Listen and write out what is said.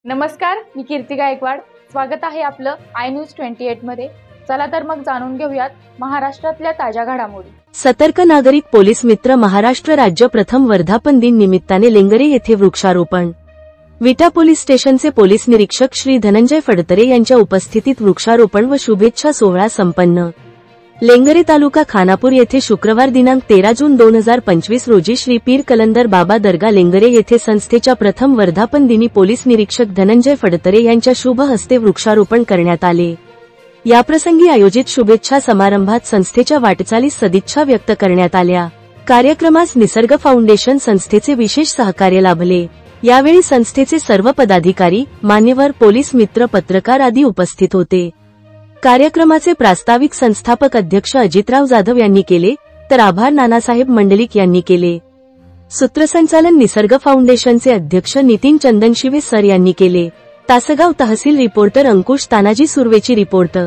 नमस्कार, मी कीर्ती गायकवाड। स्वागत आहे आपलं आय न्यूज 28 मध्ये। चला तर मग जाणून घेऊयात महाराष्ट्रातल्या ताज्या घडामोडी। सतर्क नागरिक पोलीस मित्र महाराष्ट्र राज्य प्रथम वर्धापन दिन निमित्ताने लेंगरे येथे वृक्षारोपण। विटा पोलीस स्टेशनचे पोलीस निरीक्षक श्री धनंजय फडतरे यांच्या उपस्थितीत वृक्षारोपण व शुभेच्छा सोहळा संपन्न। लेंगरे तालुका खानापूर येथे शुक्रवार दिनांक 13 जून 2025 रोजी श्री पीर कलंदर बाबा दर्गा लेंगरे येथे संस्थेच्या प्रथम वर्धापन दिनी पोलीस निरीक्षक धनंजय फडतरे यांच्या शुभ हस्ते वृक्षारोपण करण्यात आले। याप्रसंगी आयोजित शुभेच्छा समारंभात संस्थेच्या वाटचालीस सदिच्छा व्यक्त करण्यात आल्या। कार्यक्रमास निसर्ग फाउंडेशन संस्थेचे विशेष सहकार्य लाभले। यावेळी संस्थेचे सर्व पदाधिकारी, मान्यवर, पोलीस मित्र, पत्रकार आदी उपस्थित होते। कार्यक्रमाचे प्रास्ताविक संस्थापक अध्यक्ष अजितराव जाधव यांनी केले, तर आभार नानासाहेब मंडलिक यांनी केले। सूत्रसंचालन निसर्ग फाउंडेशनचे अध्यक्ष नितीन चंदनशिवे सर यांनी केले। तासगाव तहसील रिपोर्टर अंकुश तानाजी सुर्वेची रिपोर्ट।